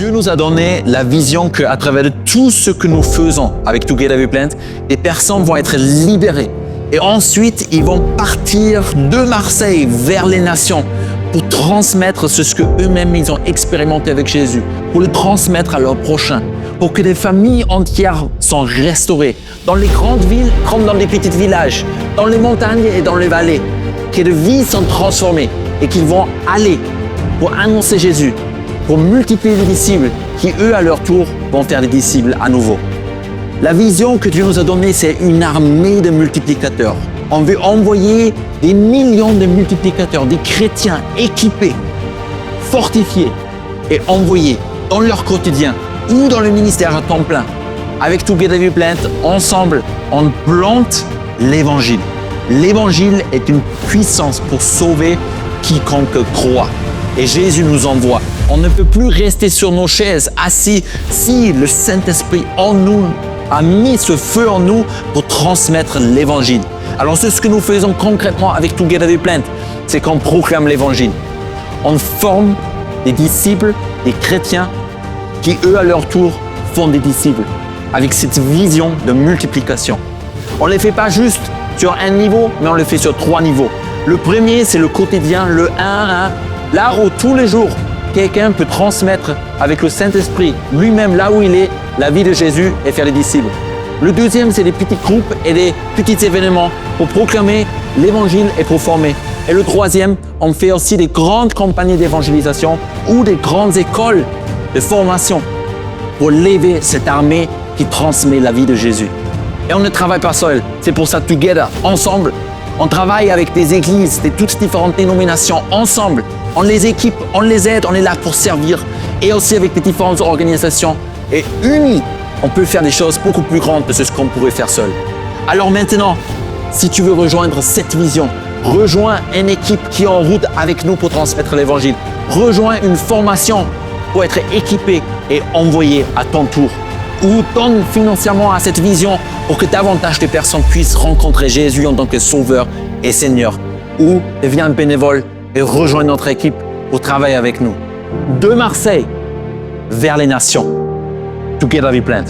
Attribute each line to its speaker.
Speaker 1: Dieu nous a donné la vision qu'à travers tout ce que nous faisons avec Together We Plant, des personnes vont être libérées. Et ensuite, ils vont partir de Marseille vers les nations pour transmettre ce que eux-mêmes ils ont expérimenté avec Jésus, pour le transmettre à leurs prochains, pour que des familles entières sont restaurées, dans les grandes villes comme dans les petits villages, dans les montagnes et dans les vallées, que des vies sont transformées et qu'ils vont aller pour annoncer Jésus, pour multiplier les disciples qui, eux, à leur tour, vont faire des disciples à nouveau. La vision que Dieu nous a donnée, c'est une armée de multiplicateurs. On veut envoyer des millions de multiplicateurs, des chrétiens équipés, fortifiés et envoyés dans leur quotidien ou dans le ministère à temps plein. Avec Together We Plant, ensemble, on plante l'Évangile. L'Évangile est une puissance pour sauver quiconque croit. Et Jésus nous envoie. On ne peut plus rester sur nos chaises, assis, si le Saint-Esprit en nous a mis ce feu en nous pour transmettre l'Évangile. Alors c'est ce que nous faisons concrètement avec Together We Plant, c'est qu'on proclame l'Évangile. On forme des disciples, des chrétiens, qui eux à leur tour font des disciples, avec cette vision de multiplication. On ne les fait pas juste sur un niveau, mais on le fait sur 3 niveaux. Le premier, c'est le quotidien, le 1 à 1, là où tous les jours, quelqu'un peut transmettre avec le Saint-Esprit, lui-même là où il est, la vie de Jésus et faire des disciples. Le deuxième, c'est des petits groupes et des petits événements pour proclamer l'Évangile et pour former. Et le troisième, on fait aussi des grandes campagnes d'évangélisation ou des grandes écoles de formation pour lever cette armée qui transmet la vie de Jésus. Et on ne travaille pas seul, c'est pour ça Together, ensemble. On travaille avec des églises, de toutes différentes dénominations, ensemble. On les équipe, on les aide, on est là pour servir. Et aussi avec des différentes organisations. Et unis, on peut faire des choses beaucoup plus grandes que ce qu'on pourrait faire seul. Alors maintenant, si tu veux rejoindre cette vision, rejoins une équipe qui est en route avec nous pour transmettre l'Évangile. Rejoins une formation pour être équipé et envoyé à ton tour. Ou donne financièrement à cette vision pour que davantage de personnes puissent rencontrer Jésus en tant que Sauveur et Seigneur. Ou deviens bénévole et rejoins notre équipe pour travailler avec nous. De Marseille vers les nations. Together We Plant.